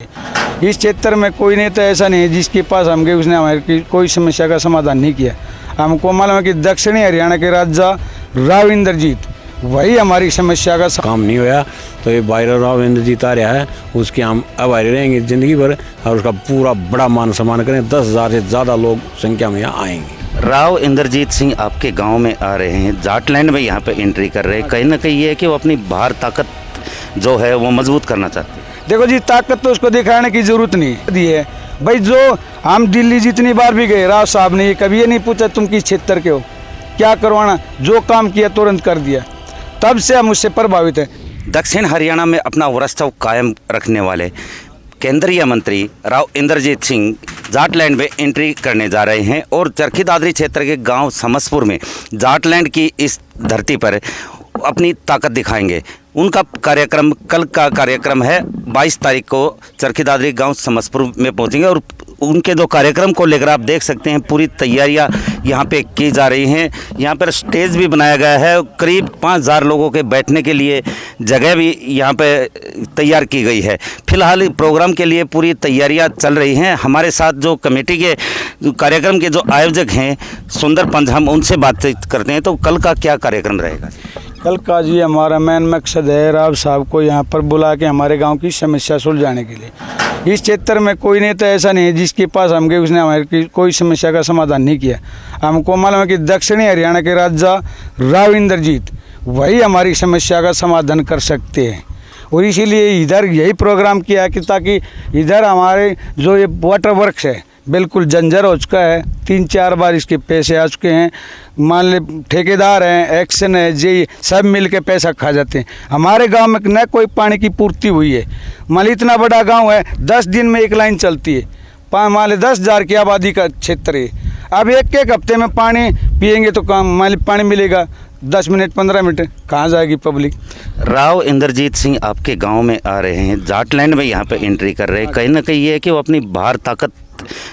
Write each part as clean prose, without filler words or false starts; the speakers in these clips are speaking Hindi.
इस क्षेत्र में कोई नेता ऐसा नहीं है जिसके पास हम गए उसने हमारी कोई समस्या का समाधान नहीं किया। हमको मालूम है कि दक्षिणी हरियाणा के राजा राव इंद्रजीत वही हमारी समस्या का काम नहीं होया, तो ये बायरा राव इंद्रजीत आ रहा है, उसके हम अवारे रहेंगे जिंदगी भर और उसका पूरा बड़ा मान सम्मान करें। 10,000 से ज़्यादा लोग संख्या में यहाँ आएंगे। राव इंद्रजीत सिंह आपके गांव में आ रहे हैं, जाटलैंड में यहाँ पे एंट्री कर रहे हैं। कहीं ना कहीं ये है कि वो अपनी बाहर ताकत जो है वो मजबूत करना चाहते हैं। देखो जी, ताकत तो उसको दिखाने की जरूरत नहीं दी है भाई। जो हम दिल्ली जितनी बार भी गए, राव साहब ने ये कभी ये नहीं पूछा तुम किस क्षेत्र के हो, क्या करवाना, जो काम किया तुरंत कर दिया। तब से हम उससे प्रभावित हैं। दक्षिण हरियाणा में अपना वर्चस्व कायम रखने वाले केंद्रीय मंत्री राव इंद्रजीत सिंह जाटलैंड में एंट्री करने जा रहे हैं और चरखी दादरी क्षेत्र के गांव समसपुर में जाटलैंड की इस धरती पर अपनी ताकत दिखाएंगे। उनका कार्यक्रम कल का कार्यक्रम है, 22 तारीख को चरखी दादरी गांव समसपुर में पहुंचेंगे और उनके दो कार्यक्रम को लेकर आप देख सकते हैं पूरी तैयारियां यहां पे की जा रही हैं। यहां पर स्टेज भी बनाया गया है, करीब 5,000 लोगों के बैठने के लिए जगह भी यहां पे तैयार की गई है। फिलहाल प्रोग्राम के लिए पूरी तैयारियां चल रही हैं। हमारे साथ जो कमेटी के कार्यक्रम के जो आयोजक हैं सुंदर पंज, हम उनसे बातचीत करते हैं। तो कल का क्या कार्यक्रम रहेगा? कल का जी हमारा मेन मकसद है राव साहब को यहाँ पर बुला के हमारे गांव की समस्या सुलझाने के लिए। इस क्षेत्र में कोई नेता ऐसा नहीं है जिसके पास हम गए उसने हमारी कोई समस्या का समाधान नहीं किया। हमको मालूम है कि दक्षिणी हरियाणा के राजा राव इंद्रजीत वही हमारी समस्या का समाधान कर सकते हैं और इसीलिए इधर यही प्रोग्राम किया है कि ताकि इधर हमारे जो ये वाटर वर्क्स है बिल्कुल जंजर हो चुका है। 3-4 बार इसके पैसे आ चुके हैं। मान ले ठेकेदार हैं, एक्शन है, जी सब मिल के पैसा खा जाते हैं। हमारे गांव में न कोई पानी की पूर्ति हुई है। मान ली इतना बड़ा गांव है, 10 दिन में एक लाइन चलती है। मान ली 10,000 की आबादी का क्षेत्र है। अब एक हफ्ते में पानी पियेंगे तो मान ली पानी मिलेगा 10 मिनट 15 मिनट, कहाँ जाएगी पब्लिक? राव इंद्रजीत सिंह आपके गाँव में आ रहे हैं, जाटलैंड में यहाँ पे एंट्री कर रहे हैं। कहीं ना कहीं ये है कि वो अपनी बाहर ताकत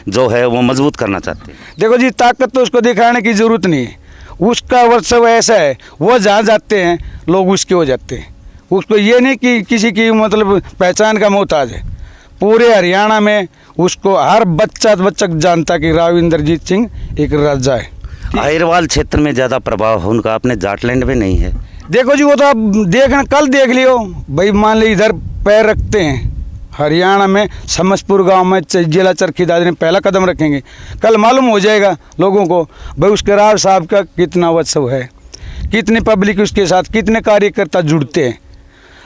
जो है वो मजबूत करना चाहते हैं। देखो जी, ताकत तो उसको दिखाने की जरूरत नहीं है। उसका वर्चस्व ऐसा है, वो जहाँ जाते हैं लोग उसके हो जाते हैं। उसको ये नहीं कि किसी की मतलब पहचान का मोहताज है। पूरे हरियाणा में उसको हर बच्चा जानता कि राव इंद्रजीत सिंह एक राजा है। अहिरवाल क्षेत्र में ज़्यादा प्रभाव उनका अपने जाटलैंड में नहीं है। देखो जी, वो तो आप देखना, कल देख लियो भाई। मान ली इधर पैर रखते हैं हरियाणा में, समसपुर गांव में जिला चरखी दादरी में पहला कदम रखेंगे, कल मालूम हो जाएगा लोगों को भाई उसके राव साहब का कितना वर्चस्व है, कितनी पब्लिक उसके साथ, कितने कार्यकर्ता जुड़ते हैं।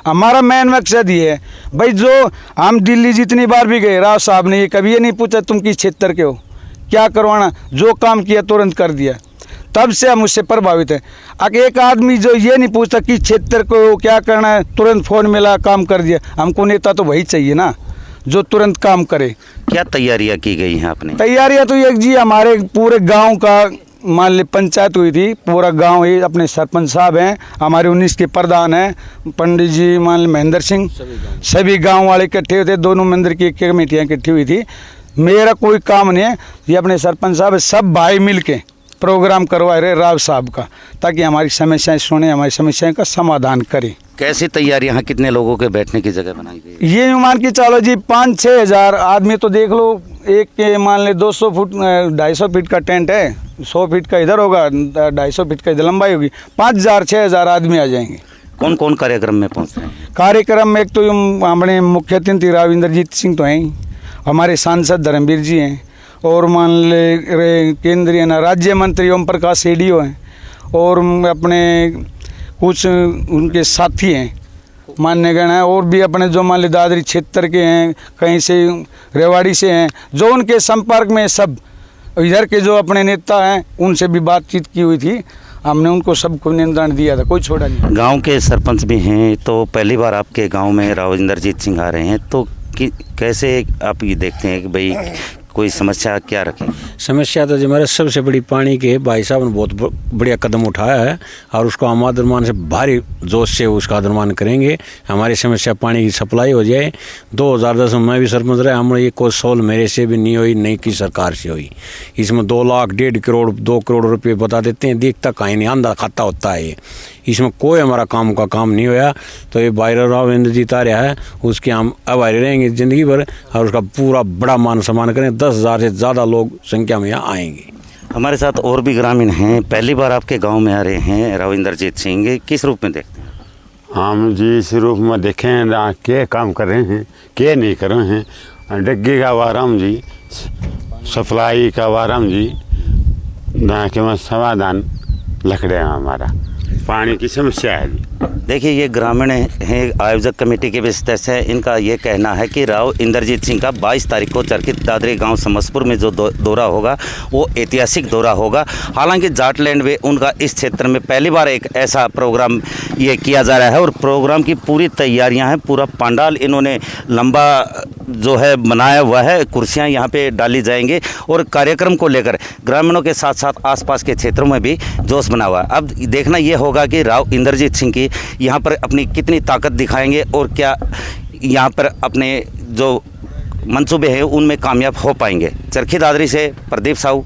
हमारा मेन मकसद ये है भाई, जो हम दिल्ली जितनी बार भी गए, राव साहब ने ये कभी ये नहीं पूछा तुम किस क्षेत्र के हो, क्या करवाना, जो काम किया तुरंत कर दिया। तब से हम उससे प्रभावित हैं। अगर एक आदमी जो ये नहीं पूछता कि क्षेत्र को क्या करना है, तुरंत फ़ोन मिला काम कर दिया। हमको नेता तो वही चाहिए ना जो तुरंत काम करे। क्या तैयारियां की गई हैं आपने? तैयारियां तो एक जी हमारे पूरे गांव का मान ली पंचायत हुई थी, पूरा गांव ही, अपने सरपंच साहब हैं, हमारे 19 के प्रधान हैं, पंडित जी मान ली महेंद्र सिंह, सभी गाँव वाले इकट्ठे हुए थे। दोनों मंदिर की एक कमेटियाँ इकट्ठी हुई थी। मेरा कोई काम नहीं है, ये अपने सरपंच साहब सब भाई मिल के प्रोग्राम करवा रहे राव साहब का, ताकि हमारी समस्याएं सुने, हमारी समस्याएं का समाधान करें। कैसी तैयारी, यहाँ कितने लोगों के बैठने की जगह बनाई गई? ये मान के चलो जी 5-6 हज़ार आदमी तो देख लो। एक के मान ले 200 फुट 250 फीट का टेंट है, 100 फीट का इधर होगा, 250 फीट का इधर लंबाई होगी। 5,000-6,000 आदमी आ जाएंगे। कौन कौन कार्यक्रम में पहुँच रहे हैं? कार्यक्रम में एक तो हमारे मुख्य अतिथि राव इंद्रजीत सिंह तो हैं, हमारे सांसद धर्मवीर जी हैं, और मान ले केंद्रीय राज्य मंत्री ओम प्रकाश सेडियो हैं, और अपने कुछ उनके साथी हैं मान्य गण हैं, और भी अपने जो मान ली दादरी क्षेत्र के हैं, कहीं से रेवाड़ी से हैं, जो उनके संपर्क में सब इधर के जो अपने नेता हैं उनसे भी बातचीत की हुई थी। हमने उनको सबको निमंत्रण दिया था, कोई छोड़ा नहीं। गांव के सरपंच भी हैं, तो पहली बार आपके गांव में राव इंद्रजीत सिंह आ रहे हैं, तो कैसे आप ये देखते हैं कि भाई कोई समस्या क्या रखें? समस्या तो हमारे सबसे बड़ी पानी के भाई साहब ने बहुत बढ़िया कदम उठाया है और उसको हम आदरमान से भारी जोश से उसका आदरमान करेंगे। हमारी समस्या पानी की सप्लाई हो जाए। 2010 में मैं भी सरपंच रहा, हमने ये कोई सोल मेरे से भी नहीं हुई, नहीं की सरकार से हुई। इसमें 2 लाख 1.5 करोड़ 2 करोड़ रुपये बता देते हैं, देखता कहीं नहीं, आंधा खाता होता है ये। इसमें कोई हमारा काम का काम नहीं होया। तो ये राव इंद्रजीत आ रहा है, उसके हम आभारी रहेंगे ज़िंदगी भर और उसका पूरा बड़ा मान सम्मान करें। 10,000 से ज़्यादा लोग संख्या में यहाँ आएंगे। हमारे साथ और भी ग्रामीण हैं, पहली बार आपके गांव में आ रहे हैं राव इंद्रजीत सिंह, किस रूप में देखते हैं? हम जी इस रूप में देखें के काम कर रहे हैं, के नहीं कर रहे हैं। डग्गी का वाराम जी, सप्लाई का वाराम जी, ना के समाधान लकड़े हमारा पानी की समस्या है जी। देखिए ये ग्रामीण हैं, आयोजक कमेटी के भी सदस्य हैं। इनका ये कहना है कि राव इंद्रजीत सिंह का 22 तारीख को चरखी दादरी गांव समसपुर में जो दौरा होगा वो ऐतिहासिक दौरा होगा। हालांकि जाटलैंड में उनका इस क्षेत्र में पहली बार एक ऐसा प्रोग्राम ये किया जा रहा है और प्रोग्राम की पूरी तैयारियां हैं। पूरा पंडाल इन्होंने लंबा जो है बनाया हुआ है, कुर्सियाँ यहाँ पे डाली जाएंगे और कार्यक्रम को लेकर ग्रामीणों के साथ साथ आसपास के क्षेत्रों में भी जोश बना हुआ है। अब देखना ये होगा कि राव इंद्रजीत सिंह की यहाँ पर अपनी कितनी ताकत दिखाएंगे और क्या यहाँ पर अपने जो मंसूबे हैं उनमें कामयाब हो पाएंगे। चरखी दादरी से प्रदीप साहू।